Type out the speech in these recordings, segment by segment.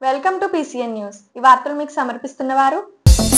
Welcome to PCN news. ఈ వార్తలు మీకు సమర్పిస్తున్నవారు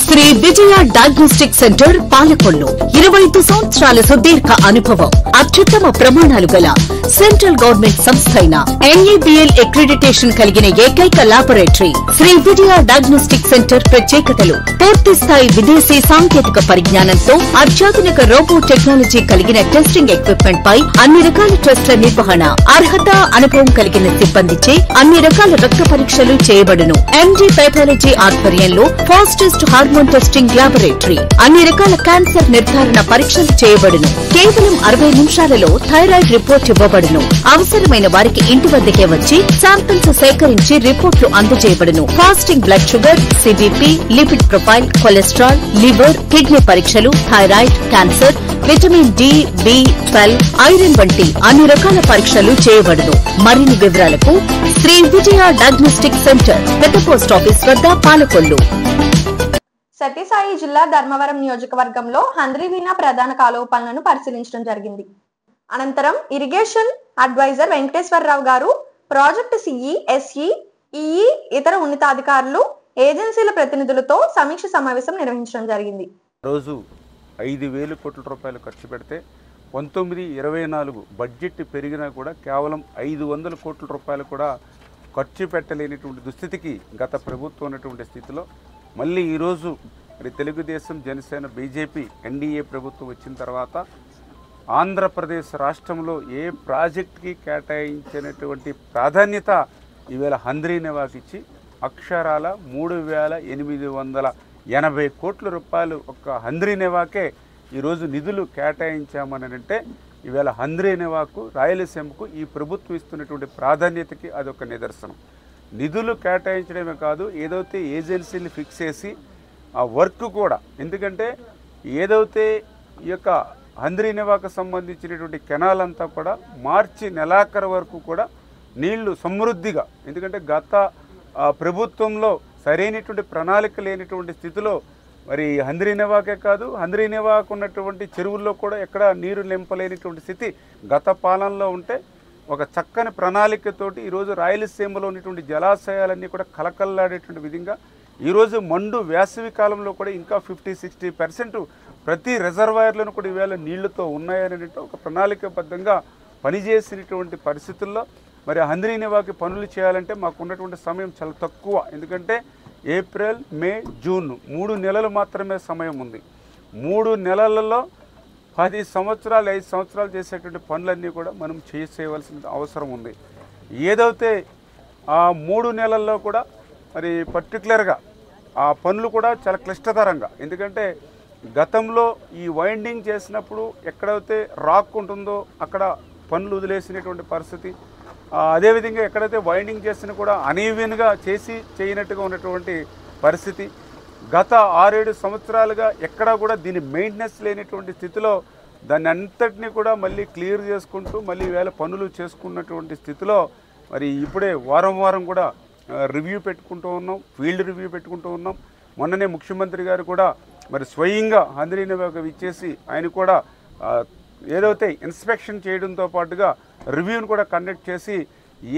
శ్రీ విజయ డయాగ్నోస్టిక్ సెంటర్ పాలకొల్లు. 25 సంవత్సరాల సుదీర్ఘ అనుభవం, అత్యుత్తమ ప్రమాణాలు గల సెంట్రల్ గవర్నమెంట్ సంస్థ అయిన NABL అక్రిడిటేషన్ కలిగిన ఏకైక laboratory Shri Vijaya diagnostic centre. ప్రత్యేకతలు: పూర్తి స్థాయి విదేశీ సాంకేతిక పరిజ్ఞానంతో అత్యాధునిక రోబో టెక్నాలజీ కలిగిన టెస్టింగ్ ఎక్విప్మెంట్ పై అన్ని రకాల టెస్టుల నిర్వహణ, అర్హత, అనుభవం కలిగిన సిబ్బందిచే అన్ని రకాల రక్త పరీక్షలు చేయబడును. MD పాథాలజీ ఆధ్వర్యంలో ఫాస్టెస్ట్ హార్మోన్ టెస్టింగ్ లాబొరేటరీ, అన్ని రకాల క్యాన్సర్ నిర్ధారణ పరీక్షలు చేయబడును. కేవలం 60 నిమిషాలలో థైరాయిడ్ రిపోర్ట్ ఇవ్వబడును. అవసరమైన వారికి ఇంటి వద్దకే వచ్చి శాంపిల్స్ సేకరించి రిపోర్టులు అందజేయబడును. Fasting blood sugar, CBP, lipid profile, cholesterol, liver, kidney పరీక్షలు, thyroid, cancer, vitamin D, B12, iron వంటి అన్ని రకాల పరీక్షలు చేయబడును. మరిన్ని వివరాలకు శ్రీ విజయ డయాగ్నోస్టిక్ సెంటర్, పెద్ద పోస్ట్ ఆఫీస్ వద్ద, పాలకొల్లు. సత్యసాయి జిల్లా ధర్మవరం నియోజకవర్గంలో హంద్రీవీణ ప్రధాన కాలువ పనులను పరిశీలించడం జరిగింది. అనంతరం ఇరిగేషన్ అడ్వైజర్ వెంకటేశ్వరరావు గారు, ప్రాజెక్టు CE, SE, EE, ఇతర ఉన్నతాధికారులు, ఏజెన్సీల ప్రతినిధులతో సమీక్ష సమావేశం నిర్వహించడం జరిగింది. రోజు 5,000 కోట్ల రూపాయలు ఖర్చు పెడితే 19-24 బడ్జెట్ పెరిగినా కూడా కేవలం 500 కోట్ల రూపాయలు కూడా ఖర్చు పెట్టలేనిటువంటి దుస్థితికి గత ప్రభుత్వం ఉన్నటువంటి స్థితిలో మళ్ళీ ఈరోజు మరి తెలుగుదేశం, జనసేన, BJP, NDA ప్రభుత్వం వచ్చిన తర్వాత ఆంధ్రప్రదేశ్ రాష్ట్రంలో ఏ ప్రాజెక్టుకి కేటాయించినటువంటి ప్రాధాన్యత ఈవేళ హంద్రీనేవాకి ఇచ్చి అక్షరాల 3,880 కోట్ల రూపాయలు ఒక్క హంద్రీనేవాకే ఈరోజు నిధులు కేటాయించామని అంటే ఈవేళ హంద్రీనేవాకు, రాయలసీమకు ఈ ప్రభుత్వం ఇస్తున్నటువంటి ప్రాధాన్యతకి అదొక నిదర్శనం. నిధులు కేటాయించడమే కాదు, ఏదైతే ఏజెన్సీలు ఫిక్స్ చేసి ఆ వర్క్ కూడా, ఎందుకంటే ఏదైతే ఈ యొక్క హంద్రీనేవాకు సంబంధించినటువంటి కెనాల్ అంతా కూడా మార్చి నెలాఖరు వరకు కూడా నీళ్లు సమృద్ధిగా, ఎందుకంటే గత ప్రభుత్వంలో సరైనటువంటి ప్రణాళిక లేనటువంటి స్థితిలో మరి హంద్రీనేవాకే కాదు, హంద్రీనేవాకు ఉన్నటువంటి చెరువుల్లో కూడా ఎక్కడ నీరు నింపలేనిటువంటి స్థితి గత పాలనలో ఉంటే ఒక చక్కని ప్రణాళికతోటి ఈరోజు రాయలసీమలో ఉన్నటువంటి జలాశయాలన్నీ కూడా కలకల్లాడేటువంటి విధంగా ఈరోజు మండు వేసవి కాలంలో కూడా ఇంకా 50-60% ప్రతి రిజర్వాయర్లను కూడా ఈవేళ నీళ్లతో ఉన్నాయని ఒక ప్రణాళికాబద్ధంగా పనిచేసినటువంటి పరిస్థితుల్లో మరి హంద్రీనేవాకి పనులు చేయాలంటే మాకు ఉన్నటువంటి సమయం చాలా తక్కువ. ఎందుకంటే ఏప్రిల్, మే, జూన్ 3 నెలలు మాత్రమే సమయం ఉంది. 3 నెలలలో 10 సంవత్సరాలు 5 సంవత్సరాలు చేసేటువంటి పనులన్నీ కూడా మనం చేయవలసిన అవసరం ఉంది. ఏదైతే ఆ 3 నెలల్లో కూడా మరి పర్టికులర్గా ఆ పనులు కూడా చాలా క్లిష్టతరంగా, ఎందుకంటే గతంలో ఈ వైండింగ్ చేసినప్పుడు ఎక్కడైతే రాక్ ఉంటుందో అక్కడ పనులు వదిలేసినటువంటి పరిస్థితి, అదేవిధంగా ఎక్కడైతే వైండింగ్ చేసినా కూడా అనీవెన్గా చేయనట్టుగా ఉన్నటువంటి పరిస్థితి. గత 6-7 సంవత్సరాలుగా ఎక్కడా కూడా దీని మెయింటెనెన్స్ లేనటువంటి స్థితిలో దాన్ని అంతటినీ కూడా మళ్ళీ క్లియర్ చేసుకుంటూ మళ్ళీ వేళ పనులు చేసుకున్నటువంటి స్థితిలో మరి ఇప్పుడే వారం కూడా రివ్యూ పెట్టుకుంటూ ఉన్నాం, ఫీల్డ్ రివ్యూ పెట్టుకుంటూ ఉన్నాం. మొన్ననే ముఖ్యమంత్రి గారు కూడా మరి స్వయంగా హంద్రీనేవాకు ఇచ్చేసి ఆయన కూడా ఏదైతే ఇన్స్పెక్షన్ చేయడంతో పాటుగా రివ్యూను కూడా కండక్ట్ చేసి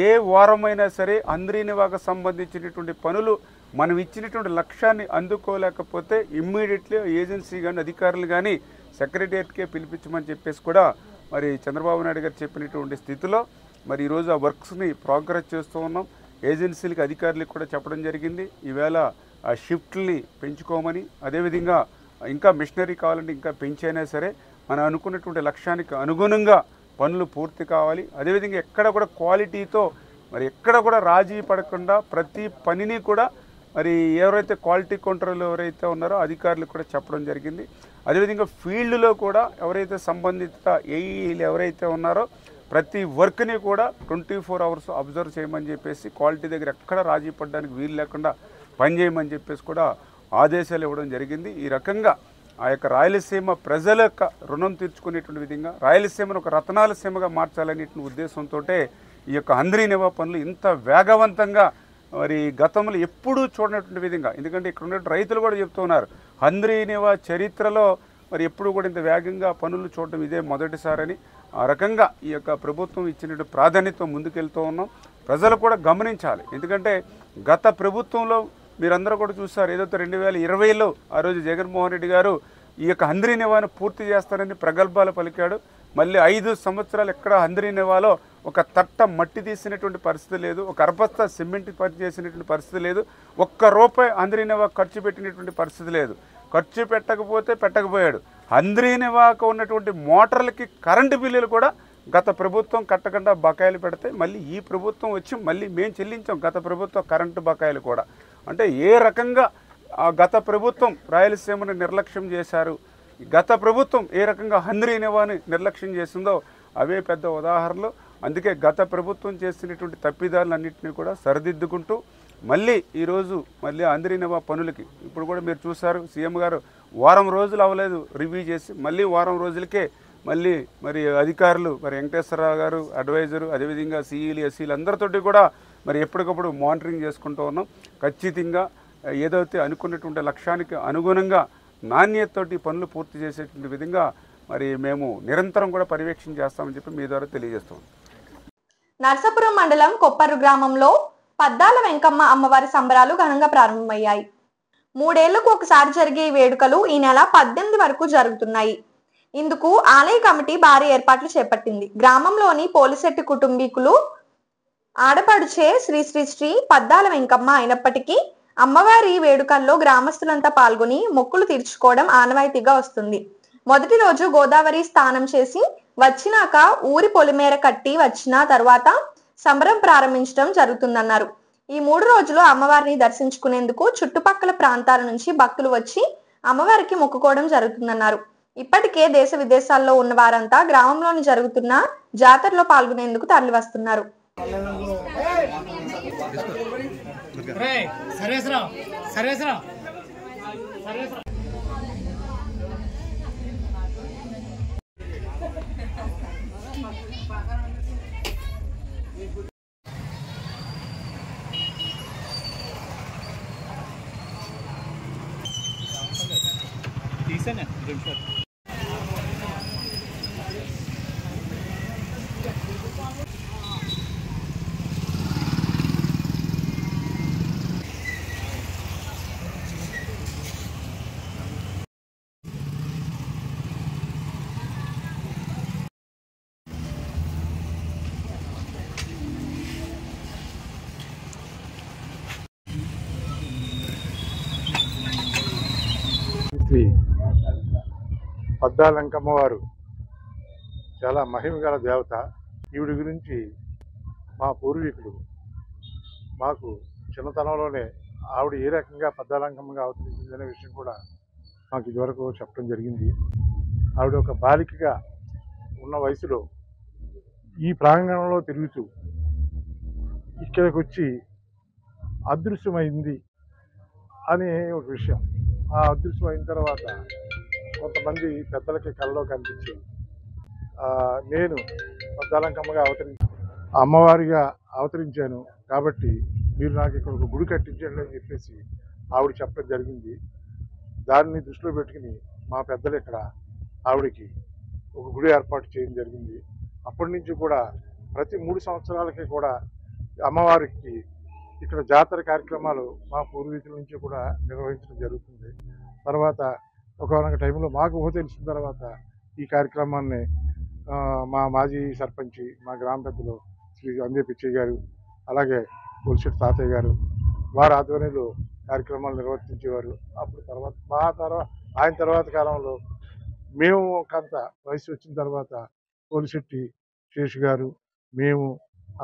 ఏ వారమైనా సరే హంద్రీనేవాకు సంబంధించినటువంటి పనులు మనం ఇచ్చినటువంటి లక్ష్యాన్ని అందుకోలేకపోతే ఇమ్మీడియట్లీ ఏజెన్సీ కానీ అధికారులు కానీ సెక్రటేరియట్కే పిలిపించమని చెప్పేసి కూడా మరి చంద్రబాబు నాయుడు గారు చెప్పినటువంటి స్థితిలో మరి ఈరోజు ఆ వర్క్స్ని ప్రోగ్రెస్ చేస్తూ ఉన్నాం. ఏజెన్సీలకి, అధికారులకు కూడా చెప్పడం జరిగింది ఈవేళ ఆ షిఫ్ట్ని పెంచుకోమని, అదేవిధంగా ఇంకా మిషనరీ కావాలంటే ఇంకా పెంచైనా సరే మనం అనుకున్నటువంటి లక్ష్యానికి అనుగుణంగా పనులు పూర్తి కావాలి. అదేవిధంగా ఎక్కడ కూడా క్వాలిటీతో మరి ఎక్కడ కూడా రాజీ పడకుండా ప్రతి పనిని కూడా మరి ఎవరైతే క్వాలిటీ కంట్రోల్ ఎవరైతే ఉన్నారో అధికారులకు కూడా చెప్పడం జరిగింది. అదేవిధంగా ఫీల్డ్లో కూడా ఎవరైతే సంబంధిత ఏఈలు ఎవరైతే ఉన్నారో ప్రతి వర్క్ని కూడా 24 అవర్స్ అబ్జర్వ్ చేయమని చెప్పేసి, క్వాలిటీ దగ్గర ఎక్కడ రాజీ పడడానికి వీలు లేకుండా పనిచేయమని చెప్పేసి కూడా ఆదేశాలు ఇవ్వడం జరిగింది. ఈ రకంగా ఆ యొక్క రాయలసీమ ప్రజల యొక్క రుణం తీర్చుకునేటువంటి విధంగా రాయలసీమను ఒక రతనాల సీమగా మార్చాలనేటువంటి ఉద్దేశంతో ఈ యొక్క హంద్రీనేవా పనులు ఇంత వేగవంతంగా మరి గతంలో ఎప్పుడూ చూడనటువంటి విధంగా, ఎందుకంటే ఇక్కడ ఉన్న రైతులు కూడా చెప్తున్నారు హంద్రీనేవా చరిత్రలో మరి ఎప్పుడు కూడా ఇంత వేగంగా పనులు చూడడం ఇదే మొదటిసారని. ఆ రకంగా ఈ యొక్క ప్రభుత్వం ఇచ్చినటువంటి ప్రాధాన్యత ముందుకెళ్తూ ఉన్నాం. ప్రజలు కూడా గమనించాలి, ఎందుకంటే గత ప్రభుత్వంలో మీరందరూ కూడా చూస్తారు, ఏదైతే 2020లో ఆ రోజు జగన్మోహన్ రెడ్డి గారు ఈ యొక్క హంద్రీ నివాను పూర్తి చేస్తారని ప్రగల్భాలు పలికాడు. మళ్ళీ 5 సంవత్సరాలు ఎక్కడ హంద్రీ నివాలో ఒక తట్ట మట్టి తీసినటువంటి పరిస్థితి లేదు, ఒక అర్బస్తా సిమెంట్ పని చేసినటువంటి పరిస్థితి లేదు, ఒక్క రూపాయి హంద్రీ నివా ఖర్చు పెట్టినటువంటి పరిస్థితి లేదు. ఖర్చు పెట్టకపోతే పెట్టకపోయాడు. హంద్రీ నివాకు ఉన్నటువంటి మోటార్లకి కరెంటు బిల్లులు కూడా గత ప్రభుత్వం కట్టకుండా బకాయిలు పెడితే మళ్ళీ ఈ ప్రభుత్వం వచ్చి మళ్ళీ మేము చెల్లించాం గత ప్రభుత్వం కరెంటు బకాయిలు కూడా. అంటే ఏ రకంగా గత ప్రభుత్వం రాయలసీమను నిర్లక్ష్యం చేశారు, గత ప్రభుత్వం ఏ రకంగా హంద్రీ నివాని నిర్లక్ష్యం చేసిందో అవే పెద్ద ఉదాహరణలు. అందుకే గత ప్రభుత్వం చేసినటువంటి తప్పిదాలన్నింటినీ కూడా సరిదిద్దుకుంటూ మళ్ళీ ఈరోజు మళ్ళీ హంద్రీ నివా పనులకి ఇప్పుడు కూడా మీరు చూశారు, సీఎం గారు వారం రోజులు అవ్వలేదు రివ్యూ చేసి మళ్ళీ వారం రోజులకే మళ్ళీ మరి అధికారులు మరి వెంకటేశ్వరరావు గారు అడ్వైజరు, అదేవిధంగా సిఈలు ఎస్సీలు అందరితోటి కూడా మరి ఎప్పటికప్పుడు మానిటరింగ్ చేసుకుంటూ ఉన్నాం. ఖచ్చితంగా ఏదైతే అనుకున్నటువంటి లక్ష్యానికి అనుగుణంగా నాణ్యతతోటి పనులు పూర్తి చేసేటువంటి విధంగా మరి మేము నిరంతరం కూడా పర్యవేక్షణ చేస్తామని చెప్పి మీ ద్వారా తెలియజేస్తాం. నర్సాపురం మండలం కొప్పర్రు గ్రామంలో పద్దాల వెంకమ్మ అమ్మవారి సంబరాలు ఘనంగా ప్రారంభమయ్యాయి. 3 ఏళ్లకు ఒకసారి జరిగే ఈ వేడుకలు ఈ నెల 18 వరకు జరుగుతున్నాయి. ఇందుకు ఆలయ కమిటీ భారీ ఏర్పాట్లు చేపట్టింది. గ్రామంలోని పోలిశెట్టి కుటుంబీకులు ఆడపడుచే శ్రీ శ్రీ శ్రీ పద్దాల వెంకమ్మ అయినప్పటికీ అమ్మవారి వేడుకల్లో గ్రామస్తులంతా పాల్గొని మొక్కులు తీర్చుకోవడం ఆనవాయితీగా వస్తుంది. మొదటి రోజు గోదావరి స్నానం చేసి వచ్చినాక ఊరి పొలిమేర కట్టి వచ్చిన తర్వాత సంబరం ప్రారంభించడం జరుగుతుందన్నారు. ఈ 3 రోజులు అమ్మవారిని దర్శించుకునేందుకు చుట్టుపక్కల ప్రాంతాల నుంచి భక్తులు వచ్చి అమ్మవారికి మొక్కుకోవడం జరుగుతుందన్నారు. ఇప్పటికే దేశ విదేశాల్లో ఉన్న వారంతా గ్రామంలోని జరుగుతున్న జాతరలో పాల్గొనేందుకు తరలి వస్తున్నారు. శ్రీ పద్దాల వెంకమ్మ వారు చాలా మహిమ గల దేవత. ఈవిడి గురించి మా పూర్వీకులు మాకు చిన్నతనంలోనే ఆవిడ ఏ రకంగా పద్దాల వెంకమ్మగా అవతరించిందనే విషయం కూడా మాకు ఇదివరకు చెప్పడం జరిగింది. ఆవిడ ఒక బాలికగా ఉన్న వయసులో ఈ ప్రాంగణంలో తిరుగుతూ ఇక్కడికి వచ్చి అదృశ్యమైంది అనే ఒక విషయం. ఆ అదృశ్యం అయిన తర్వాత కొంతమంది పెద్దలకి కళ్ళలో కనిపించి నేను పద్దాలంకమ్మగా అమ్మవారిగా అవతరించాను కాబట్టి మీరు నాకు ఇక్కడ ఒక గుడి కట్టించండి అని చెప్పేసి ఆవిడ చెప్పడం జరిగింది. దాన్ని దృష్టిలో పెట్టుకుని మా పెద్దలు ఇక్కడ ఆవిడకి ఒక గుడి ఏర్పాటు చేయడం జరిగింది. అప్పటి నుంచి కూడా ప్రతి 3 సంవత్సరాలకి కూడా అమ్మవారికి ఇక్కడ జాతర కార్యక్రమాలు మా పూర్వీకుల నుంచి కూడా నిర్వహించడం జరుగుతుంది. తర్వాత ఒకనొక టైంలో మాకు ఊహ తెలిసిన తర్వాత ఈ కార్యక్రమాన్ని మా మాజీ సర్పంచి మా గ్రామ పెద్దలు శ్రీ అందే పిచ్చయ్య గారు, అలాగే పులిశెట్టి తాతయ్య గారు వారి ఆధ్వర్యంలో కార్యక్రమాలు నిర్వర్తించేవారు. అప్పుడు ఆయన తర్వాత కాలంలో మేము కొంత వయసు వచ్చిన తర్వాత పులిశెట్టి శేషు గారు, మేము,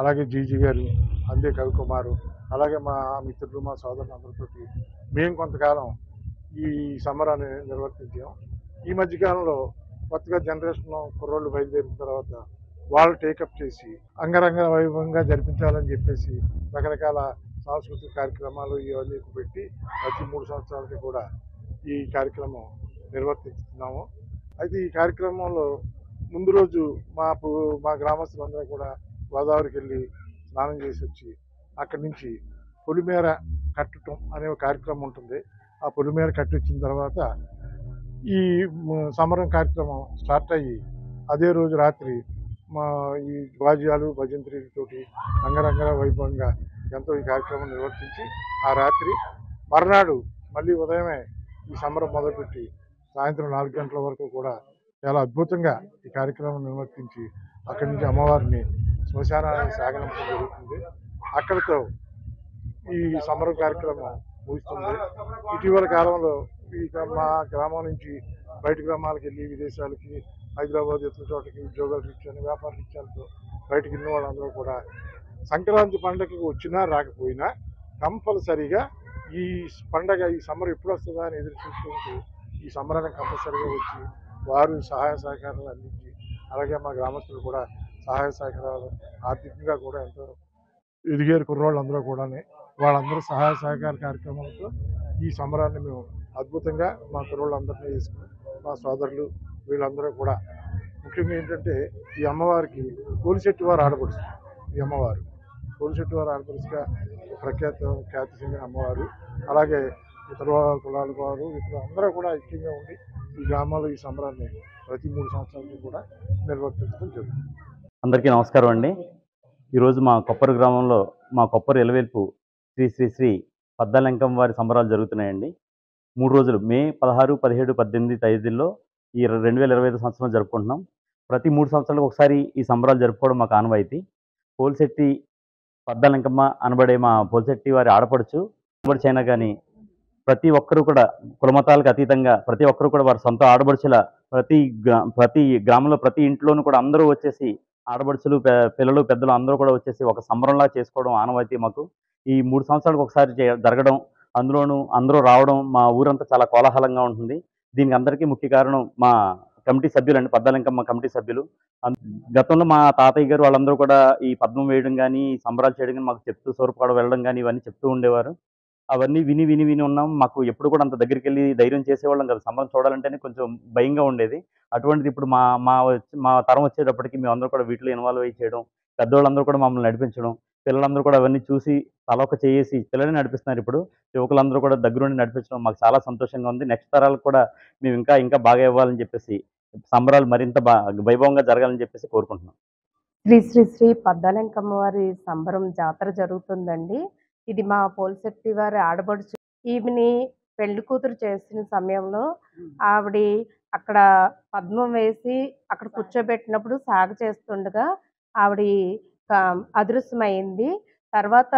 అలాగే జీజీ గారు, అందే కవికుమారు, అలాగే మా మిత్రులు మా సోదరులు అందరితోటి మేము కొంతకాలం ఈ సంబరాన్ని నిర్వర్తించాం. ఈ మధ్యకాలంలో కొత్తగా జనరేషన్ కుర్రోళ్ళు బయలుదేరిన తర్వాత వాళ్ళు టేకప్ చేసి అంగరంగ వైభవంగా జరిపించాలని చెప్పేసి రకరకాల సాంస్కృతిక కార్యక్రమాలు ఇవన్నీ పెట్టి ప్రతి 3 సంవత్సరాలకి కూడా ఈ కార్యక్రమం నిర్వర్తిస్తున్నాము. అయితే ఈ కార్యక్రమంలో ముందు రోజు మా గ్రామస్తులందరూ కూడా గోదావరికి వెళ్ళి స్నానం చేసి వచ్చి అక్కడి నుంచి పొలిమేర కట్టడం అనే ఒక కార్యక్రమం ఉంటుంది. ఆ పొలిమేర కట్టి వచ్చిన తర్వాత ఈ సమరం కార్యక్రమం స్టార్ట్ అయ్యి అదే రోజు రాత్రి ఈ వాద్యాలు భజంత్రీలతోటి అంగరంగ వైభవంగా ఎంతో ఈ కార్యక్రమం నిర్వర్తించి ఆ రాత్రి మర్నాడు మళ్ళీ ఉదయమే ఈ సంబరం మొదలుపెట్టి సాయంత్రం 4 గంటల వరకు కూడా చాలా అద్భుతంగా ఈ కార్యక్రమం నిర్వర్తించి అక్కడి నుంచి అమ్మవారిని శ్మశానానికి సాగనంపడం జరుగుతుంది. అక్కడితో ఈ సంబరం కార్యక్రమం ముగుస్తుంది. ఇటీవల కాలంలో మా గ్రామం నుంచి బయట గ్రామాలకు వెళ్ళి విదేశాలకి, హైదరాబాద్ ఇతర చోటకి ఉద్యోగాల రీత్యాలు, వ్యాపార రీత్యాలతో బయటకు వెళ్ళిన వాళ్ళందరూ కూడా సంక్రాంతి పండుగకి వచ్చినా రాకపోయినా కంపల్సరీగా ఈ పండగ ఈ సమ్మర్ ఎప్పుడు వస్తుందా అని ఎదురు చూసుకుంటూ ఈ సంబరానికి కంపల్సరీగా వచ్చి వారు సహాయ సహకారాలు అందించి, అలాగే మా గ్రామస్తులు కూడా సహాయ సహకారాలు ఆర్థికంగా కూడా ఎంతో ఎదిగారు కుర్రోళ్ళందరూ కూడా. వాళ్ళందరూ సహాయ సహకార కార్యక్రమాలతో ఈ సంబరాన్ని మేము అద్భుతంగా మా కుర్రోళ్ళందరినీ చేసుకుని మా సోదరులు వీళ్ళందరూ కూడా ముఖ్యంగా ఏంటంటే ఈ అమ్మవారికి పోలిశెట్టి వారు ఆడపడుచు. ఈ అమ్మవారు పోలిశెట్టి వారు ఆడపడుచుగా ఖ్యాతి చెందిన అమ్మవారు. అలాగే ఇతర కులాల వారు ఇతర అందరూ కూడా ఐక్యంగా ఉండి ఈ గ్రామాల్లో ఈ సంబరాన్ని ప్రతి 3 సంవత్సరాలకు కూడా నిర్వర్తించడం జరుగుతుంది. అందరికీ నమస్కారం అండి. ఈరోజు మా కొప్పరు గ్రామంలో మా కొప్పరు ఎలవేల్పు శ్రీ శ్రీ శ్రీ పద్దాలంకమ్మ వారి సంబరాలు జరుగుతున్నాయండి. 3 రోజులు మే 16, 17, 18 తేదీల్లో ఈ 2025 సంవత్సరం జరుపుకుంటున్నాం. ప్రతి 3 సంవత్సరాలకు ఒకసారి ఈ సంబరాలు జరుపుకోవడం మాకు ఆనవాయితీ. పోలిశెట్టి పద్దాలంకమ్మ అనబడే మా పోలిశెట్టి వారి ఆడపడుచు అయినా కానీ ప్రతి ఒక్కరూ కూడా కులమతాలకు అతీతంగా ప్రతి ఒక్కరూ కూడా వారి సొంత ఆడబడుచుల ప్రతి గ్రామంలో ప్రతి ఇంట్లోనూ కూడా అందరూ వచ్చేసి ఆడబడుచులు, పిల్లలు, పెద్దలు అందరూ కూడా వచ్చేసి ఒక సంబరంలా చేసుకోవడం ఆనవాయితీ మాకు. ఈ 3 సంవత్సరాలకు ఒకసారి జరగడం, అందులోనూ అందరూ రావడం, మా ఊరంతా చాలా కోలాహలంగా ఉంటుంది. దీనికి అందరికీ ముఖ్య కారణం మా కమిటీ సభ్యులండి, పద్దాలంకమ్మ కమిటీ సభ్యులు. గతంలో మా తాతయ్య గారు వాళ్ళందరూ కూడా ఈ పద్మం వేయడం కానీ, సంబరాలు చేయడం కానీ మాకు చెప్తూ సోరపాడ వెళ్ళడం కానీ ఇవన్నీ చెప్తూ ఉండేవారు. అవన్నీ విని విని విని ఉన్నాం. మాకు ఎప్పుడు కూడా అంత దగ్గరికి వెళ్ళి ధైర్యం చేసేవాళ్ళం కదా. సంబరం చూడాలంటేనే కొంచెం భయంగా ఉండేది. అటువంటిది ఇప్పుడు మా తరం వచ్చేటప్పటికి మేమందరూ కూడా వీటిలో ఇన్వాల్వ్ అయ్యి చేయడం, పెద్దవాళ్ళందరూ కూడా మమ్మల్ని నడిపించడం, పిల్లలందరూ కూడా అవన్నీ చూసి తలొక చేసి పిల్లల్ని నడిపిస్తున్నారు. ఇప్పుడు యువకులందరూ కూడా దగ్గరుండి నడిపించడం మాకు చాలా సంతోషంగా ఉంది. నెక్స్ట్ తరాలకు కూడా మేము ఇంకా బాగా ఇవ్వాలని చెప్పేసి సంబరాలు మరింత వైభవంగా జరగాలని చెప్పేసి కోరుకుంటున్నాం. శ్రీ శ్రీ శ్రీ పద్దాలంకమ్మ వారి సంబరం జాతర జరుగుతుందండి. ఇది మా పోలిశెట్టి వారి ఆడబడుచు. ఈమెని పెళ్లి కూతురు చేసిన సమయంలో ఆవిడ అక్కడ పద్మం వేసి అక్కడ కూర్చోబెట్టినప్పుడు సాగు చేస్తుండగా ఆవిడ అదృశ్యమైంది. తర్వాత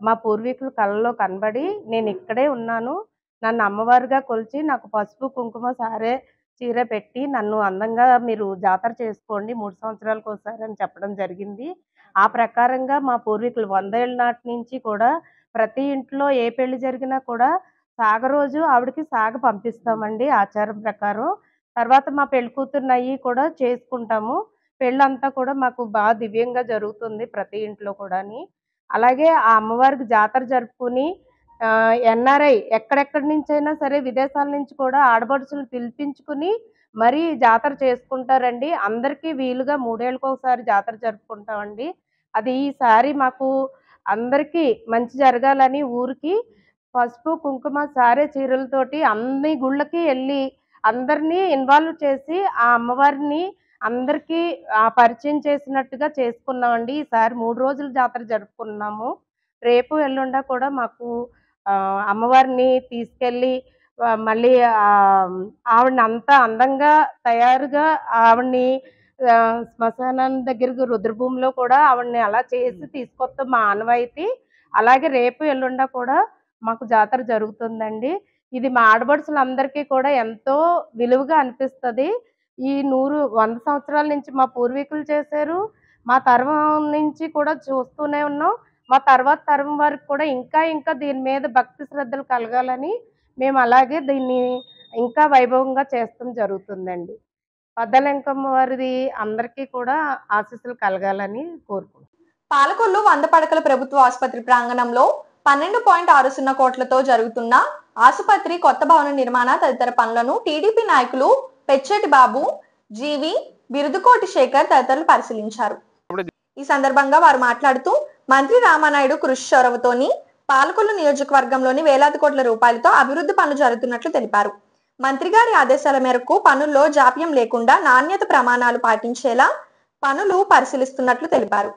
మా పూర్వీకులు కళ్ళలో కనబడి నేను ఇక్కడే ఉన్నాను, నన్ను అమ్మవారిగా కొలిచి నాకు పసుపు కుంకుమ సారే చీర పెట్టి నన్ను అందంగా మీరు జాతర చేసుకోండి 3 సంవత్సరాలకు ఒకసారి అని చెప్పడం జరిగింది. ఆ ప్రకారంగా మా పూర్వీకులు 100 ఏళ్ళ నాటి నుంచి కూడా ప్రతి ఇంట్లో ఏ పెళ్లి జరిగినా కూడా సాగ రోజు ఆవిడకి సాగ పంపిస్తామండి ఆచారం ప్రకారం. తర్వాత మా పెళ్లి కూతురుని అయ్యి కూడా చేసుకుంటాము. పెళ్ళంతా కూడా మాకు బాగా దివ్యంగా జరుగుతుంది ప్రతి ఇంట్లో కూడాని. అలాగే ఆ అమ్మవారికి జాతర జరుపుకుని ఎన్ఆర్ఐ ఎక్కడెక్కడి నుంచైనా సరే విదేశాల నుంచి కూడా ఆడపడుచులు పిలిపించుకుని మరీ జాతర చేసుకుంటారండి. అందరికీ వీలుగా 3 ఏళ్ళకి ఒకసారి జాతర జరుపుకుంటామండి. అది ఈసారి మాకు అందరికీ మంచి జరగాలని ఊరికి పసుపు కుంకుమ సారే చీరలతోటి అన్ని గుళ్ళకి వెళ్ళి అందరినీ ఇన్వాల్వ్ చేసి ఆ అమ్మవారిని అందరికీ పరిచయం చేసినట్టుగా చేసుకున్నామండి. ఈసారి 3 రోజులు జాతర జరుపుకున్నాము. రేపు ఎల్లుండా కూడా మాకు అమ్మవారిని తీసుకెళ్ళి మళ్ళీ ఆవిడని అంతా అందంగా తయారుగా ఆవిడని శ్మశానం దగ్గరకు రుద్రభూమిలో కూడా ఆవిడని అలా చేసి తీసుకొస్తాం మా ఆనవాయితీ. అలాగే రేపు ఎల్లుండా కూడా మాకు జాతర జరుగుతుందండి. ఇది మా ఆడబడుచులందరికీ కూడా ఎంతో విలువగా అనిపిస్తుంది. ఈ 100 సంవత్సరాల నుంచి మా పూర్వీకులు చేశారు, మా తరం నుంచి కూడా చూస్తూనే ఉన్నాం. మా తర్వాత తరం వారికి కూడా ఇంకా దీని మీద భక్తి శ్రద్ధలు కలగాలని మేము అలాగే దీన్ని ఇంకా వైభవంగా చేస్తాం జరుగుతుందండి. పద్దాలంకమ్మ వారిది అందరికీ కూడా ఆశీస్సులు కలగాలని కోరుకుంటున్నాం. పాలకొల్లు 100 పడకల ప్రభుత్వ ఆసుపత్రి ప్రాంగణంలో 12.60 కోట్లతో జరుగుతున్న ఆసుపత్రి కొత్త భవన నిర్మాణ తదితర పనులను టీడీపీ నాయకులు పెచ్చెటి బాబు, జీవి, బిరుదుకోటి శేఖర్ తదితరులు పరిశీలించారు. ఈ సందర్భంగా వారు మాట్లాడుతూ మంత్రి రామానాయుడు కృషి చొరవతోని పాలకొల్లు నియోజకవర్గంలోని వేలాది కోట్ల రూపాయలతో అభివృద్ధి పనులు జరుగుతున్నట్లు తెలిపారు. మంత్రి గారి ఆదేశాల మేరకు పనుల్లో జాప్యం లేకుండా నాణ్యత ప్రమాణాలు పాటించేలా పనులు పరిశీలిస్తున్నట్లు తెలిపారు.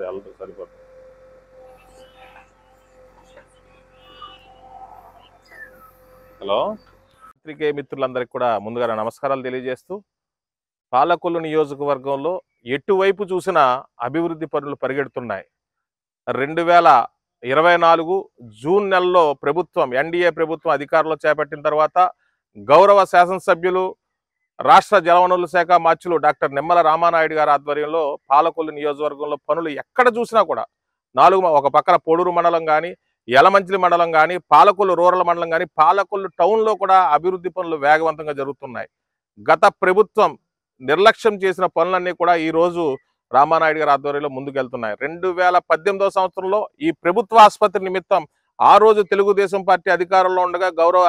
వెళ్ళదు సరిపోతుంది. హలో, పత్రికే మిత్రులందరికీ కూడా ముందుగా నమస్కారాలు తెలియజేస్తూ, పాలకొల్లు నియోజకవర్గంలో ఎటువైపు చూసినా అభివృద్ధి పనులు పరిగెడుతున్నాయి. 2024 జూన్ నెలలో ప్రభుత్వం, ఎన్డీఏ ప్రభుత్వం అధికారంలో చేపట్టిన తర్వాత గౌరవ శాసనసభ్యులు, రాష్ట్ర జలవనరుల శాఖ మార్చులు డాక్టర్ నిమ్మల రామానాయుడు గారి ఆధ్వర్యంలో పాలకొల్లు నియోజకవర్గంలో పనులు ఎక్కడ చూసినా కూడా ఒక పక్కన పొడూరు మండలం కానీ, యలమంచిలి మండలం కానీ, పాలకొల్లు రూరల్ మండలం కానీ, పాలకొల్లు టౌన్లో కూడా అభివృద్ధి పనులు వేగవంతంగా జరుగుతున్నాయి. గత ప్రభుత్వం నిర్లక్ష్యం చేసిన పనులన్నీ కూడా ఈరోజు రామానాయుడు గారి ఆధ్వర్యంలో ముందుకెళ్తున్నాయి. 2018 సంవత్సరంలో ఈ ప్రభుత్వ ఆసుపత్రి నిమిత్తం ఆ రోజు తెలుగుదేశం పార్టీ అధికారంలో ఉండగా గౌరవ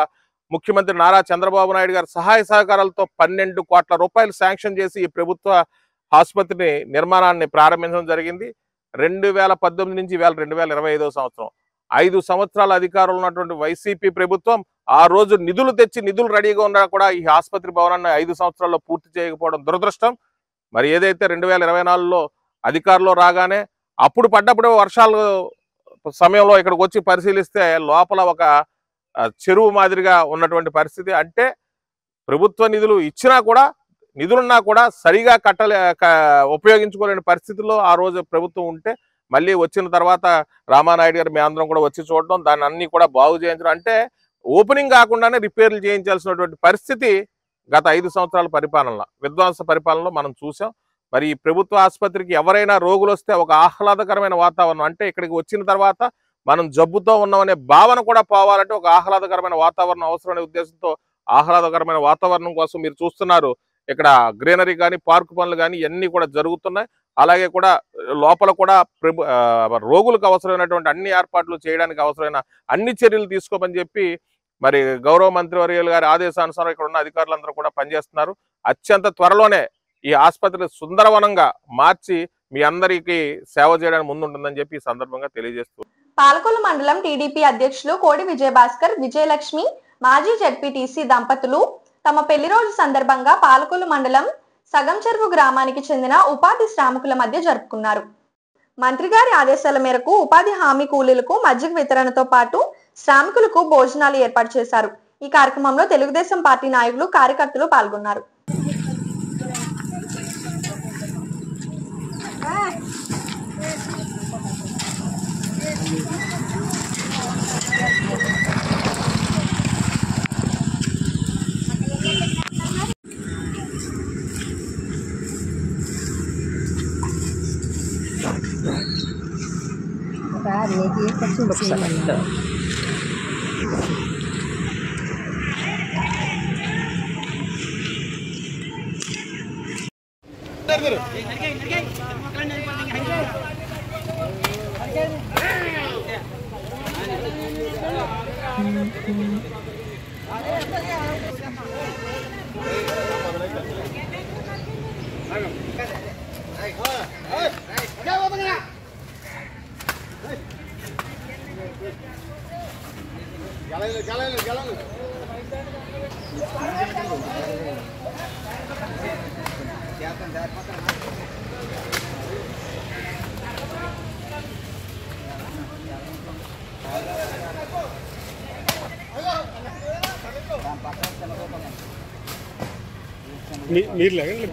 ముఖ్యమంత్రి నారా చంద్రబాబు నాయుడు గారి సహాయ సహకారాలతో 12 కోట్ల రూపాయలు శాంక్షన్ చేసి ఈ ప్రభుత్వ ఆసుపత్రి నిర్మాణాన్ని ప్రారంభించడం జరిగింది. 2018 నుంచి 2025 సంవత్సరం 5 సంవత్సరాల అధికారంలో ఉన్నటువంటి వైసీపీ ప్రభుత్వం ఆ రోజు నిధులు తెచ్చి నిధులు రెడీగా ఉన్నా కూడా ఈ ఆసుపత్రి భవనాన్ని 5 సంవత్సరాల్లో పూర్తి చేయకపోవడం దురదృష్టం. మరి ఏదైతే 2024లో అధికారంలో రాగానే అప్పుడు పడ్డప్పుడు వర్షాల సమయంలో ఇక్కడికి వచ్చి పరిశీలిస్తే లోపల ఒక చెరువు మాదిరిగా ఉన్నటువంటి పరిస్థితి. అంటే ప్రభుత్వ నిధులు ఇచ్చినా కూడా, నిధులున్నా కూడా సరిగా ఉపయోగించుకోలేని పరిస్థితుల్లో ఆ రోజు ప్రభుత్వం ఉంటే, మళ్ళీ వచ్చిన తర్వాత రామానాయుడు గారు మేమందరం కూడా వచ్చి చూడడం, దాన్ని అన్ని కూడా బాగు చేయించడం, అంటే ఓపెనింగ్ కాకుండానే రిపేర్లు చేయించాల్సినటువంటి పరిస్థితి గత 5 సంవత్సరాల పరిపాలనలో, విధ్వంస పరిపాలనలో మనం చూసాం. మరి ఈ ప్రభుత్వ ఆసుపత్రికి ఎవరైనా రోగులు వస్తే ఒక ఆహ్లాదకరమైన వాతావరణం, అంటే ఇక్కడికి వచ్చిన తర్వాత మనం జబ్బుతో ఉన్నామనే భావన కూడా పోవాలంటే ఒక ఆహ్లాదకరమైన వాతావరణం అవసరమనే ఉద్దేశంతో ఆహ్లాదకరమైన వాతావరణం కోసం మీరు చూస్తున్నారు ఇక్కడ గ్రీనరీ కానీ, పార్కు పనులు కానీ ఇవన్నీ కూడా జరుగుతున్నాయి. అలాగే కూడా లోపల కూడా రోగులకు అవసరమైనటువంటి అన్ని ఏర్పాట్లు చేయడానికి అవసరమైన అన్ని చర్యలు తీసుకోమని చెప్పి మరి గౌరవ మంత్రివర్యులు గారి ఆదేశానుసారం ఇక్కడ ఉన్న అధికారులందరూ కూడా పనిచేస్తున్నారు. అత్యంత త్వరలోనే ఈ ఆసుపత్రి సుందరవనంగా మార్చి మీ అందరికీ సేవ చేయడానికి ముందుంటుందని చెప్పి ఈ సందర్భంగా తెలియజేస్తూ, పాలకొల్లు మండలం టీడీపీ అధ్యక్షులు కోడి విజయభాస్కర్, విజయలక్ష్మి మాజీ జెడ్పీటీసీ దంపతులు తమ పెళ్లి రోజు సందర్భంగా పాలకొల్లు మండలం సగం చెరువు గ్రామానికి చెందిన ఉపాధి శ్రామికుల మధ్య జరుపుకున్నారు. మంత్రి గారి ఆదేశాల మేరకు ఉపాధి హామీ కూలీలకు మజ్జిగ వితరణతో పాటు శ్రామికులకు భోజనాలు ఏర్పాటు చేశారు. ఈ కార్యక్రమంలో తెలుగుదేశం పార్టీ నాయకులు, కార్యకర్తలు పాల్గొన్నారు. మీరు లేకండి.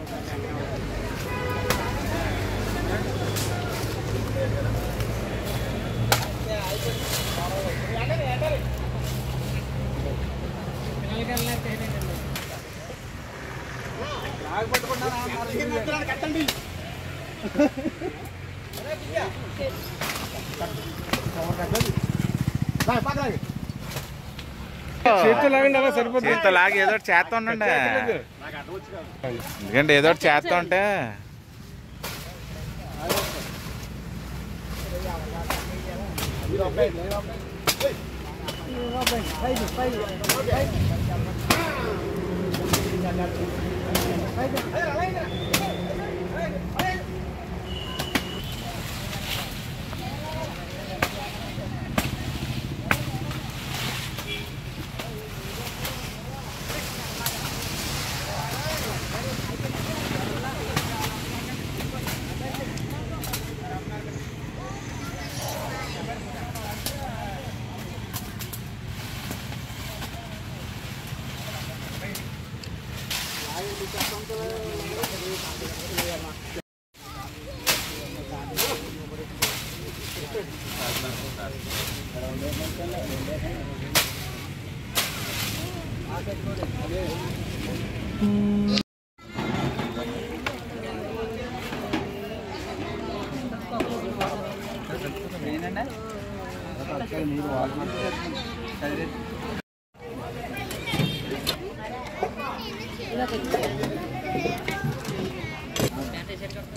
చేతితో లాగండి, అలా సరిపోతుంది. చేతితో లాగి ఏదో చేస్తా ఉండండి, ఎందుకంటే ఏదో చేస్తా ఉంటే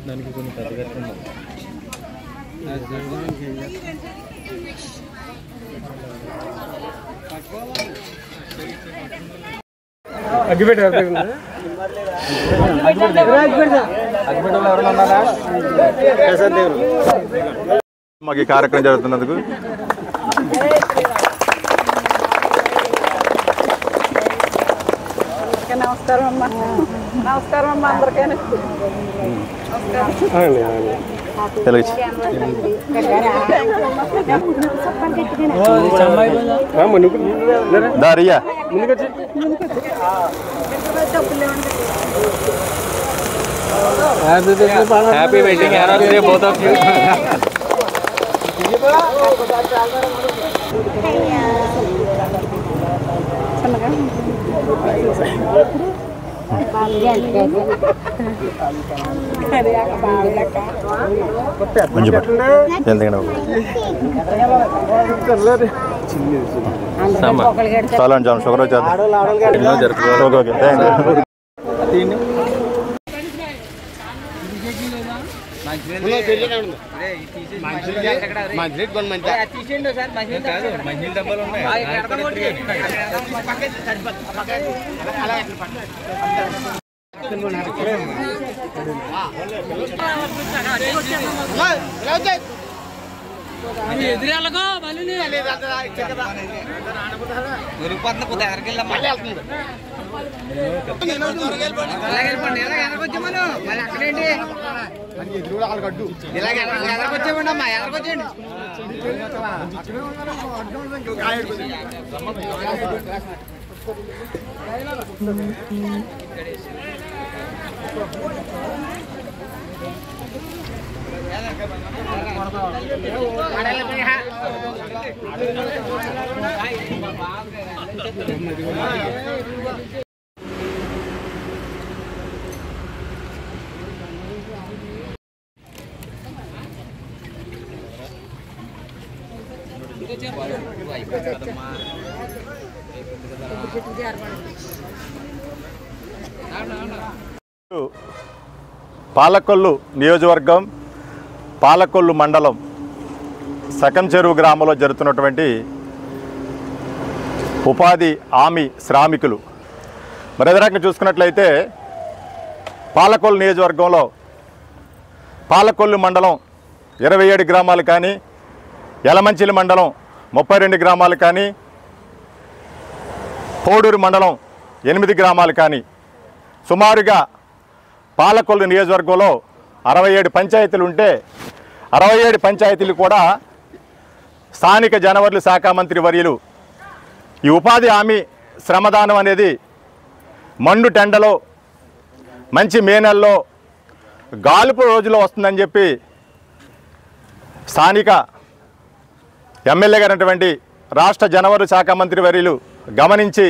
దానికి కొన్ని పెద్దగా అగ్గిపెట్ట మాకు ఈ కార్యక్రమం జరుగుతున్నందుకు నమస్కారం అమ్మా. నమస్కారం అమ్మా అందరికీ. దారియా happy wedding anniversary both of you. కొంచెం చాలా అండి చాలా షుగర్ వచ్చేది. Okay okay thank you. Palakollu నియోజకవర్గం పాలకొల్లు మండలం సకం చెరువు గ్రామంలో జరుగుతున్నటువంటి ఉపాధి హామీ శ్రామికులు మరి అదే రకంగా చూసుకున్నట్లయితే పాలకొల్లు నియోజకవర్గంలో పాలకొల్లు మండలం 27 గ్రామాలు కానీ యలమంచిలి మండలం 32 గ్రామాలు కానీ పోడూరు మండలం 8 గ్రామాలు కానీ సుమారుగా పాలకొల్లు నియోజకవర్గంలో 67 పంచాయతీలు ఉంటే 67 పంచాయతీలు కూడా స్థానిక జనవరుల శాఖ మంత్రి వర్యులు ఈ ఉపాధి హామీ శ్రమదానం అనేది మండు టెండలో మంచి మే నెలలో గాలుపు రోజులో వస్తుందని చెప్పి స్థానిక ఎమ్మెల్యే గారైనటువంటి రాష్ట్ర జనవరుల శాఖ మంత్రి వర్యులు గమనించి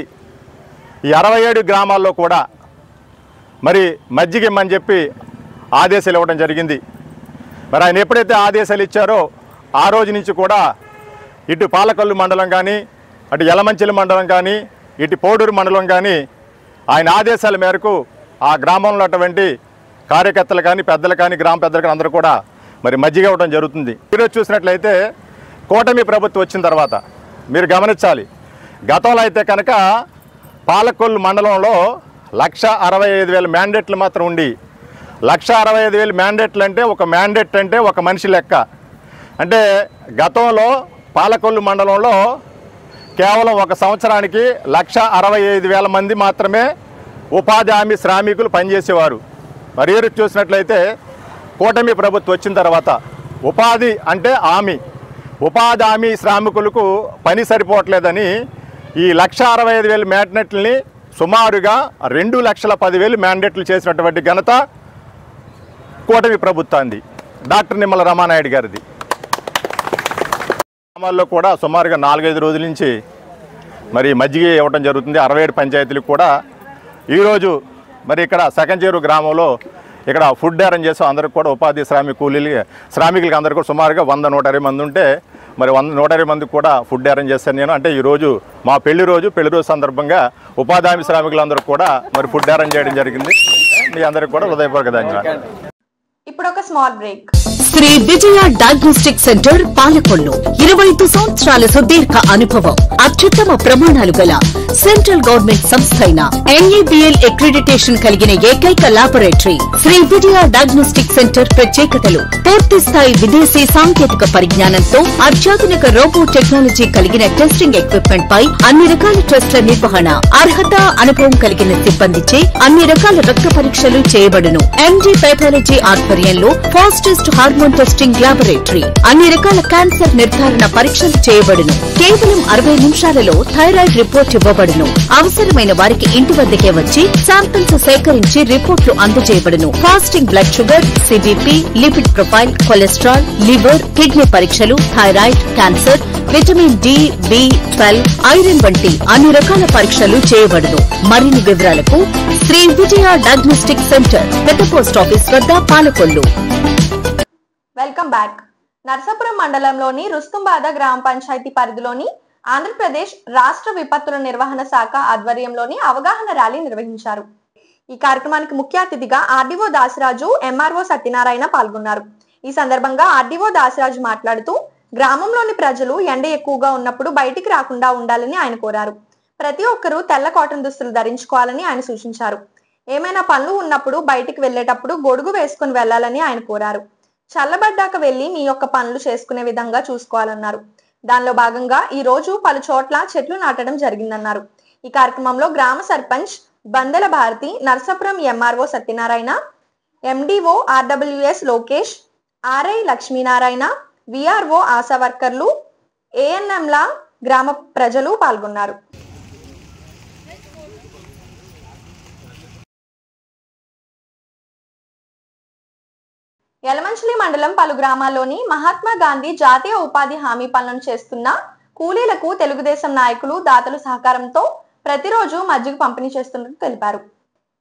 ఈ 67 గ్రామాల్లో కూడా మరి మజ్జిగ ఇమ్మని చెప్పి ఆదేశాలు ఇవ్వడం జరిగింది. మరి ఆయన ఎప్పుడైతే ఆదేశాలు ఇచ్చారో ఆ రోజు నుంచి కూడా ఇటు పాలకొల్లు మండలం కానీ అటు యలమంచిలి మండలం కానీ ఇటు పోడూరు మండలం కానీ ఆయన ఆదేశాల మేరకు ఆ గ్రామంలో అటువంటి కార్యకర్తలు కానీ పెద్దలు కానీ గ్రామ పెద్దలు కానీ అందరూ కూడా మరి మజ్జిగ ఇవ్వడం జరుగుతుంది. ఈరోజు చూసినట్లయితే కూటమి ప్రభుత్వం వచ్చిన తర్వాత మీరు గమనించాలి, గతంలో అయితే కనుక పాలకొల్లు మండలంలో 1,65,000 మ్యాండేట్లు మాత్రం ఉండి 1,65,000 మ్యాండేట్లు అంటే ఒక మ్యాండేట్ అంటే ఒక మనిషి లెక్క. అంటే గతంలో పాలకొల్లు మండలంలో కేవలం ఒక సంవత్సరానికి 1,65,000 మంది మాత్రమే ఉపాధి హామీ శ్రామికులు పనిచేసేవారు. మరి ఈరోజు చూసినట్లయితే కూటమి ప్రభుత్వం వచ్చిన తర్వాత ఉపాధి అంటే హామీ, ఉపాధి హామీ శ్రామికులకు పని సరిపోవట్లేదని ఈ 1,65,000 మ్యాండేట్లని సుమారుగా 2,10,000 మ్యాండేట్లు చేసినటువంటి ఘనత కూటమి ప్రభుత్వాన్ని, డాక్టర్ నిమ్మల రామానాయుడు గారిది. గ్రామాల్లో కూడా సుమారుగా 4-5 రోజుల నుంచి మరి మజ్జిగ ఇవ్వడం జరుగుతుంది. 67 పంచాయతీలకు కూడా ఈరోజు మరి ఇక్కడ సెకంజేరు గ్రామంలో ఇక్కడ ఫుడ్ అరేంజ్ చేసాం. అందరికి కూడా ఉపాధి శ్రామికులకి అందరికీ కూడా సుమారుగా 100-120 మంది ఉంటే మరి 100-120 మందికి కూడా ఫుడ్ అరేంజ్ చేశాను నేను. అంటే ఈరోజు మా పెళ్లి రోజు సందర్భంగా ఉపాధి హామీ శ్రామికులందరూ కూడా మరి ఫుడ్ అరేంజ్ చేయడం జరిగింది. మీ అందరికి కూడా హృదయపూర్వక ధన్యవాదాలు. ఇప్పుడు ఒక small break. Shri Vijaya diagnostic centre Palakollu 25 సంవత్సరాల సుదీర్ఘ అనుభవం, అత్యుత్తమ ప్రమాణాలు గల సెంట్రల్ గవర్నమెంట్ సంస్థ అయిన NABL అక్రిడిటేషన్ కలిగిన ఏకైక laboratory Shri Vijaya diagnostic centre ప్రత్యేకతలు పూర్తి స్థాయి విదేశీ సాంకేతిక పరిజ్ఞానంతో అత్యాధునిక రోబో టెక్నాలజీ కలిగిన టెస్టింగ్ ఎక్విప్మెంట్ పై అన్ని రకాల టెస్టుల నిర్వహణ, అర్హత అనుభవం కలిగిన సిబ్బందిచే అన్ని రకాల రక్త పరీక్షలు చేయబడును. MD పెథాలజీ ఆధ్వర్యంలో ఫాస్టెస్ట్ హార్మోన్ టెస్టింగ్ లాబొరేటరీ, అన్ని రకాల క్యాన్సర్ నిర్ధారణ పరీక్షలు చేయబడును. కేవలం 60 నిమిషాలలో థైరాయిడ్ రిపోర్ట్ ఇవ్వబడును. అవసరమైన వారికి ఇంటి వద్దకే వచ్చి శాంపిల్స్ సేకరించి రిపోర్ట్లు అందజేయబడును. Fasting blood sugar, CBP, lipid profile, cholesterol, liver, kidney పరీక్షలు, thyroid, cancer, vitamin D, B12, iron వంటి అన్ని రకాల పరీక్షలు చేయబడును. మరిన్ని వివరాలకు శ్రీ విజయ డయాగ్నోస్టిక్ సెంటర్, పెద్ద పోస్ట్ ఆఫీస్ వద్ద, పాలకొల్లు. Welcome back. నర్సాపురం మండలంలోని రుస్తుంబాద గ్రామ పంచాయతీ పరిధిలోని ఆంధ్రప్రదేశ్ రాష్ట్ర విపత్తుల నిర్వహణ శాఖ ఆధ్వర్యంలోని అవగాహన ర్యాలీ నిర్వహించారు. ఈ కార్యక్రమానికి ముఖ్య అతిథిగా ఆర్డీఓ దాసరాజు, MRO సత్యనారాయణ పాల్గొన్నారు. ఈ సందర్భంగా ఆర్డీఓ దాసరాజు మాట్లాడుతూ గ్రామంలోని ప్రజలు ఎండ ఎక్కువగా ఉన్నప్పుడు బయటికి రాకుండా ఉండాలని ఆయన కోరారు. ప్రతి ఒక్కరూ తెల్ల కాటన్ దుస్తులు ధరించుకోవాలని ఆయన సూచించారు. ఏమైనా పనులు ఉన్నప్పుడు బయటికి వెళ్లేటప్పుడు గొడుగు వేసుకుని వెళ్లాలని ఆయన కోరారు. చల్లబడ్డాక వెళ్లి మీ యొక్క పనులు చేసుకునే విధంగా చూసుకోవాలన్నారు. దానిలో భాగంగా ఈ రోజు పలు చోట్ల చెట్లు నాటడం జరిగిందన్నారు. ఈ కార్యక్రమంలో గ్రామ సర్పంచ్ బందెల Bharati, Narsapuram MRO Satyanarayana, MDO RWS Lokesh, RI Lakshminarayana, VRO ASHA వర్కర్లు, ANMల గ్రామ ప్రజలు పాల్గొన్నారు. యలమంచిలి మండలం పలు గ్రామాల్లోని మహాత్మా గాంధీ జాతీయ ఉపాధి హామీ పనులను చేస్తున్న కూలీలకు తెలుగుదేశం నాయకులు, దాతలు సహకారంతో ప్రతిరోజు మజ్జిగ పంపిణీ చేస్తున్నట్టు తెలిపారు.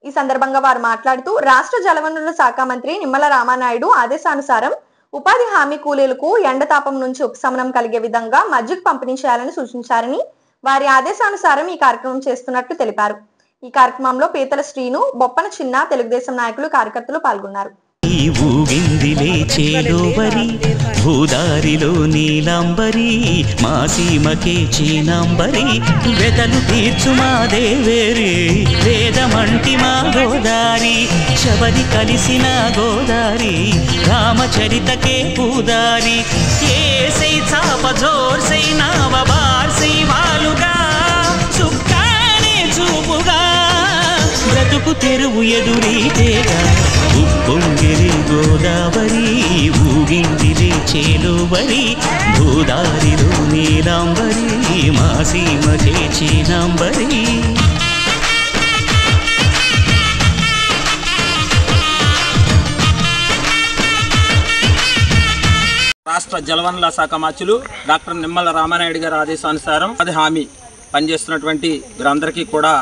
ఈ సందర్భంగా వారు మాట్లాడుతూ రాష్ట్ర జలవనరుల శాఖ మంత్రి నిమ్మల రామానాయుడు ఆదేశానుసారం ఉపాధి హామీ కూలీలకు ఎండతాపం నుంచి ఉపశమనం కలిగే విధంగా మజ్జిగ పంపిణీ చేయాలని సూచించారని, వారి ఆదేశానుసారం ఈ కార్యక్రమం చేస్తున్నట్లు తెలిపారు. ఈ కార్యక్రమంలో పీతల శ్రీను, బొప్పన చిన్న, తెలుగుదేశం నాయకులు, కార్యకర్తలు పాల్గొన్నారు. ఊగిందిలే చేలోబరి భూదారిలో నీలాంబరి, మా సీమకే చీనాంబరి, వెతలు తీర్చు మా దేవేరి, వేదమంటి మా గోదారి, శబరి కలిసిన గోదారి, రామచరితకే పూదారి, ఏసై చాప జోర్సై నావ బార్సై వాలుగా, చుక్కానే చూపుగా బ్రతుకు తెరువు ఎదురీతేగా, ఉప్పొంగిరి గోదావరి, ఊగిందిలే చేలోబరి భూదారిలో నీలాంబరి, మా సీమకే చీనాంబరి. రాష్ట్ర జలవనరుల శాఖ మంత్రులు డాక్టర్ నిమ్మల రామానాయుడు గారి ఆదేశానుసారం అది హామీ పనిచేస్తున్నటువంటి వీరందరికీ కూడా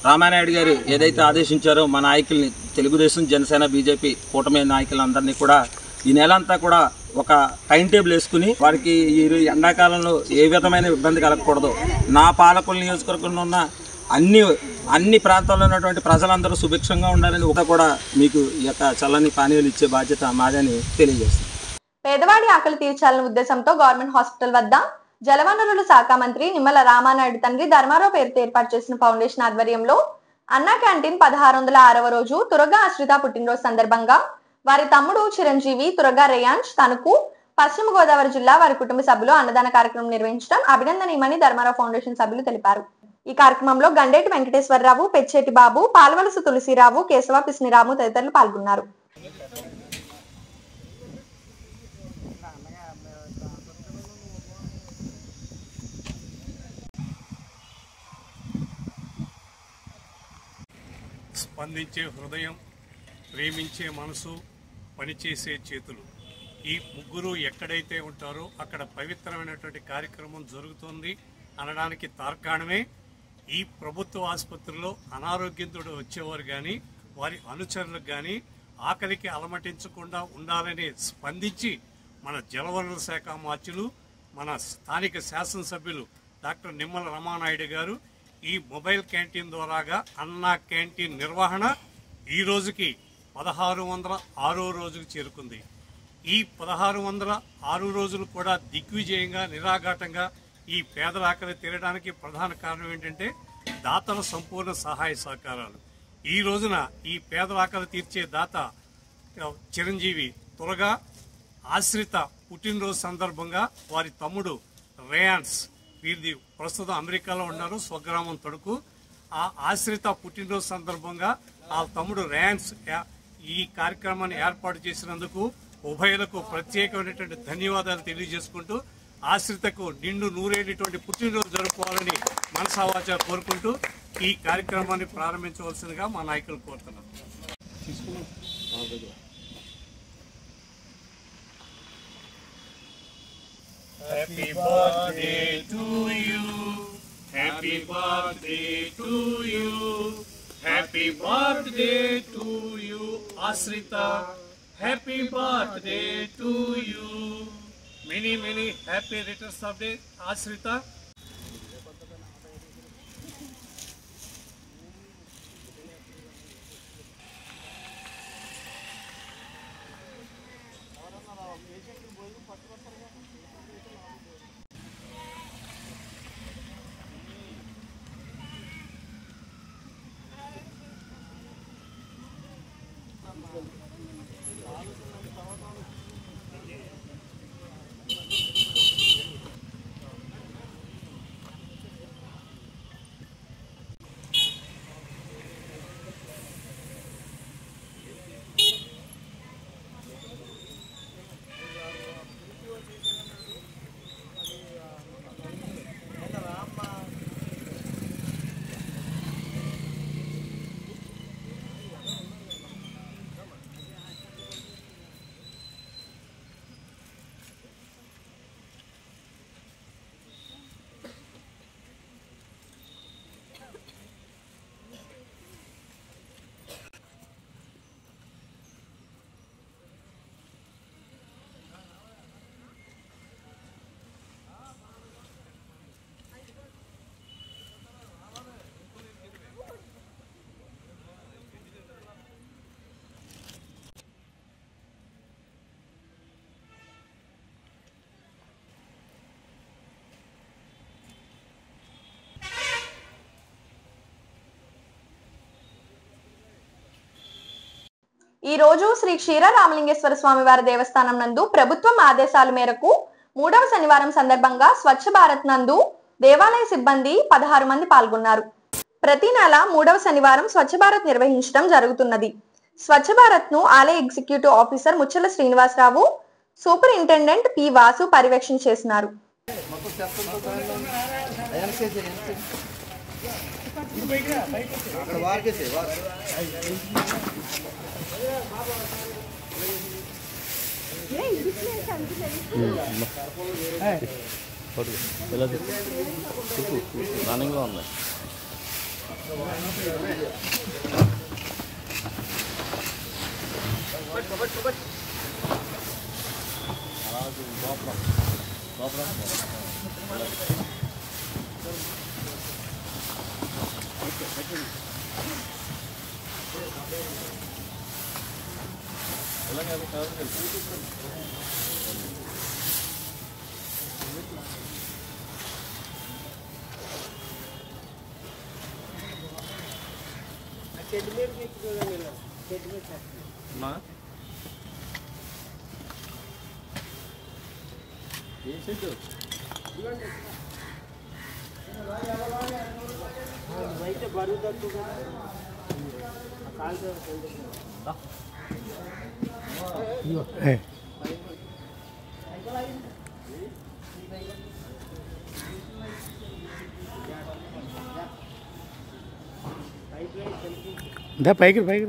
రామానాయుడు గారు ఏదైతే ఆదేశించారో మా నాయకుల్ని, తెలుగుదేశం, జనసేన, బీజేపీ కూటమి నాయకులందరినీ కూడా ఈ నెలంతా కూడా ఒక టైం టేబుల్ వేసుకుని వారికి ఈ ఎండాకాలంలో ఏ విధమైన ఇబ్బంది కలగకూడదు, నా పాలకొల్లు నియోజకవర్గంలో ఉన్న అన్ని ప్రాంతాల్లో ఉన్నటువంటి ప్రజలందరూ సుభిక్షంగా ఉండాలని కూడా మీకు ఈ యొక్క చల్లని పానీయాలు ఇచ్చే బాధ్యత మాదని తెలియజేస్తుంది. పేదవాడి ఆకలి తీర్చాలనే ఉద్దేశంతో గవర్నమెంట్ హాస్పిటల్ వద్ద జలవనరుల శాఖ మంత్రి నిమ్మల రామానాయుడు తండ్రి ధర్మారావు పేరుతో ఏర్పాటు చేసిన ఫౌండేషన్ ఆధ్వర్యంలో అన్నా క్యాంటీన్ 1606వ రోజు తురగా ఆశ్రిత పుట్టినరోజు సందర్భంగా వారి తమ్ముడు చిరంజీవి తురగా రేయాన్స్ తనకు పశ్చిమ గోదావరి జిల్లా వారి కుటుంబ సభ్యులు అన్నదాన కార్యక్రమం నిర్వహించడం అభినందనీయమని ధర్మారావు ఫౌండేషన్ సభ్యులు తెలిపారు. ఈ కార్యక్రమంలో గండేటి వెంకటేశ్వరరావు, పెచ్చేటి బాబు, పాల్వలసు తులసిరావు, కేశవ పిస్నిరాము తదితరులు పాల్గొన్నారు. స్పందించే హృదయం, ప్రేమించే మనసు, పనిచేసే చేతులు, ఈ ముగ్గురు ఎక్కడైతే ఉంటారో అక్కడ పవిత్రమైనటువంటి కార్యక్రమం జరుగుతుంది అనడానికి తార్కాణమే ఈ ప్రభుత్వ ఆసుపత్రిలో అనారోగ్యంతో వచ్చేవారు కానీ వారి అనుచరులకు కానీ ఆకలికి అలమటించకుండా ఉండాలని స్పందించి మన జలవనరుల శాఖ మార్చులు, మన స్థానిక శాసనసభ్యులు డాక్టర్ నిమ్మల రామానాయుడు గారు ఈ మొబైల్ క్యాంటీన్ ద్వారాగా అన్నా క్యాంటీన్ నిర్వహణ ఈ రోజుకి 1606వ రోజుకు చేరుకుంది. ఈ 1606 రోజులు కూడా దిగ్విజయంగా నిరాఘాటంగా ఈ పేదల ఆకలి తీరడానికి ప్రధాన కారణం ఏంటంటే దాతల సంపూర్ణ సహాయ సహకారాలు. ఈ రోజున ఈ పేదల ఆకలి తీర్చే దాత చిరంజీవి త్వరగా ఆశ్రిత పుట్టినరోజు సందర్భంగా వారి తమ్ముడు రేయాన్స్, వీరిది ప్రస్తుతం అమెరికాలో ఉన్నారు, స్వగ్రామం తొడుకు, ఆ ఆశ్రిత పుట్టినరోజు సందర్భంగా ఆ తమ్ముడు రేయాన్స్ ఈ కార్యక్రమాన్ని ఏర్పాటు చేసినందుకు ఉభయులకు ప్రత్యేకమైనటువంటి ధన్యవాదాలు తెలియజేసుకుంటూ ఆశ్రితకు నిండు నూరేళ్ళటువంటి పుట్టినరోజు జరుపుకోవాలని మనసావాచ కోరుకుంటూ ఈ కార్యక్రమాన్ని ప్రారంభించవలసిందిగా మా నాయకులు కోరుతున్నారు. Happy birthday to you. Happy birthday to you. Happy birthday to you, Asrita. Happy birthday to you. Many happy returns of day, Asrita. ఈ రోజు శ్రీ క్షీర రామలింగేశ్వర స్వామి వారి దేవస్థానం నందు ప్రభుత్వం ఆదేశాల మేరకు 3వ శనివారం సందర్భంగా స్వచ్ఛ భారత్ నందు దేవాలయ సిబ్బంది 16 మంది పాల్గొన్నారు. ప్రతి నెల 3వ శనివారం స్వచ్ఛ భారత్ నిర్వహించడం జరుగుతున్నది. స్వచ్ఛ భారత్ ను ఆలయ executive officer Muchchala Srinivasarao, superintendent P Vasu పర్యవేక్షణ చేస్తున్నారు. రన్నింగ్లో ఉంది. Right. పైకి పైకి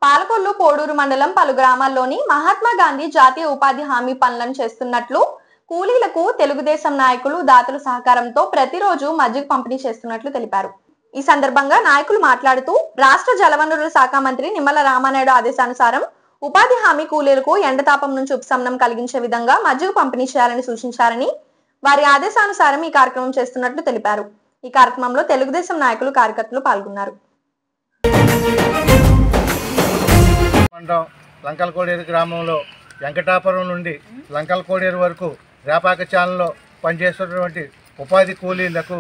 పాలకొల్లు పోడూరు మండలం పలు గ్రామాల్లోని మహాత్మా గాంధీ జాతీయ ఉపాధి హామీ పనులను చేస్తున్నట్లు కూలీలకు తెలుగుదేశం నాయకులు దాతల సహకారంతో ప్రతిరోజు మజ్జిగ పంపిణీ చేస్తున్నట్లు తెలిపారు. ఈ సందర్భంగా నాయకులు మాట్లాడుతూ రాష్ట్ర జలవనరుల శాఖ మంత్రి నిమ్మల రామానాయుడు ఆదేశానుసారం ఉపాధి హామీ కూలీలకు ఎండతాపం నుంచి ఉపశమనం కలిగించే విధంగా మజ్జిగ పంపిణీ చేయాలని సూచించారని, వారి ఆదేశానుసారం ఈ కార్యక్రమం చేస్తున్నట్లు తెలిపారు. ఈ కార్యక్రమంలో తెలుగుదేశం నాయకులు కార్యకర్తలు పాల్గొన్నారు. లంకలకోడేరు గ్రామంలో వెంకటాపురం నుండి లంకలకోడేరు వరకు రేపాక ఛానల్లో పనిచేస్తున్నటువంటి ఉపాధి కూలీలకు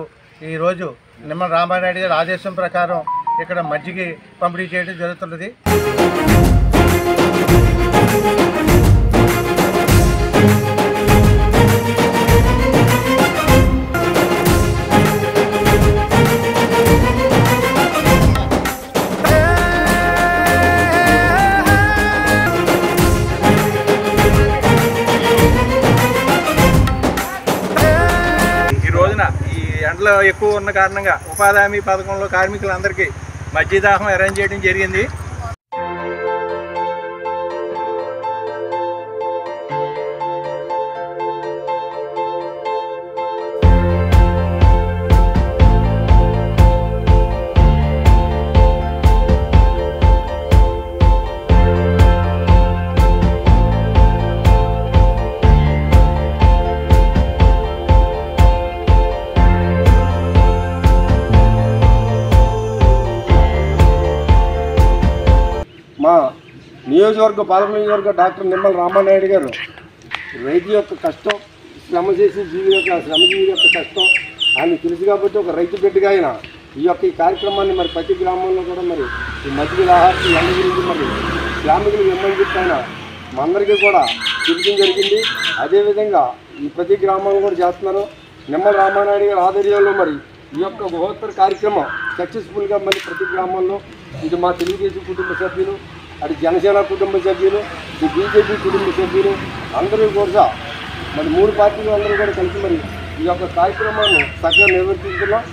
ఈరోజు నిమ్మల రామానాయుడు గారి ఆదేశం ప్రకారం ఇక్కడ మజ్జిగ పంపిణీ చేయడం జరుగుతున్నది. ఎండలు ఎక్కువ ఉన్న కారణంగా ఉపాధి హామీ పథకంలో కార్మికులందరికీ మజ్జిగ దాహం అరేంజ్ చేయడం జరిగింది. మా నియోజకవర్గ పాలక నియోజకవర్గ డాక్టర్ నిమ్మల రామానాయుడు గారు రైతు యొక్క కష్టం, శ్రమజీవి యొక్క కష్టం ఆయన తెలుసు కాబట్టి ఒక రైతు బిడ్డగా ఆయన ఈ కార్యక్రమాన్ని మరి ప్రతి గ్రామంలో కూడా మరి ఈ మజ్జిగ ఆహారం ఎండ గురించి మరి శ్రామికులు ఇమ్మని చెప్పి ఆయన మా అందరికీ కూడా చెప్పడం జరిగింది. అదేవిధంగా ఈ ప్రతి గ్రామంలో కూడా చేస్తున్నారు. నిమ్మల రామానాయుడు గారి ఆధ్వర్యంలో మరి ఈ యొక్క బృహత్తర కార్యక్రమం సక్సెస్ఫుల్గా మరి ప్రతి గ్రామంలో ఇది మా తెలుగుదేశం కుటుంబ సభ్యులు, అటు జనసేన కుటుంబ సభ్యులు, ఈ బీజేపీ కుటుంబ సభ్యులు అందరూ కూడా మరి మూడు పార్టీలు అందరూ కూడా కలిసి మరి ఈ యొక్క కార్యక్రమాన్ని చక్కగా నిర్వర్తిస్తున్నాం.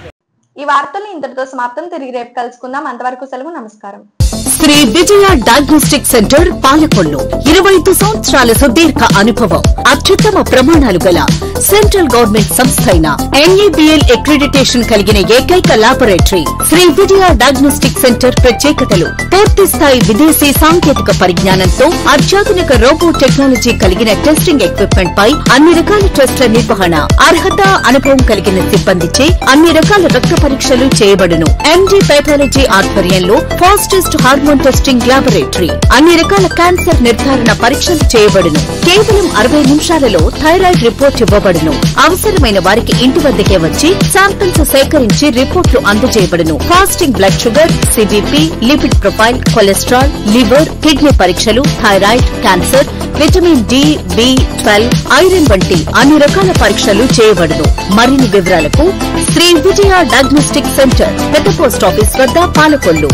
ఈ వార్తలు ఇంతటితో సమాప్తం. తిరిగి రేపు కలుసుకుందాం. అంతవరకు సెలవు. నమస్కారం. శ్రీ విజయ డయాగ్నోస్టిక్ సెంటర్ పాలకొల్లు 25 సంవత్సరాల సుదీర్ఘ అనుభవం, అత్యుత్తమ ప్రమాణాలు గల సెంట్రల్ గవర్నమెంట్ సంస్థ అయిన NABL అక్రిడిటేషన్ కలిగిన ఏకైక laboratory Shri Vijaya diagnostic centre ప్రత్యేకతలు పూర్తి స్థాయి విదేశీ సాంకేతిక పరిజ్ఞానంతో అత్యాధునిక రోబో టెక్నాలజీ కలిగిన టెస్టింగ్ ఎక్విప్మెంట్ పై అన్ని రకాల టెస్టుల నిర్వహణ, అర్హత, అనుభవం కలిగిన సిబ్బందిచే అన్ని రకాల రక్త పరీక్షలు చేయబడును. MD పైథాలజీ ఆధ్వర్యంలో ఫాస్టెస్ట్ హార్మోన్ టెస్టింగ్ లాబొరేటరీ, అన్ని రకాల క్యాన్సర్ నిర్ధారణ పరీక్షలు చేయబడును. కేవలం 60 నిమిషాలలో థైరాయిడ్ రిపోర్ట్ ఇవ్వబడును. అవసరమైన వారికి ఇంటి వద్దకే వచ్చి శాంపిల్స్ సేకరించి రిపోర్టులు అందజేయబడును. Fasting blood sugar, CBP, lipid profile, cholesterol, liver, kidney పరీక్షలు, thyroid, cancer, vitamin D, B12, iron వంటి అన్ని రకాల పరీక్షలు చేయబడును. మరిన్ని వివరాలకు శ్రీ విజయ డయాగ్నోస్టిక్ సెంటర్, పెద్ద పోస్ట్ ఆఫీస్ వద్ద, పాలకొల్లు.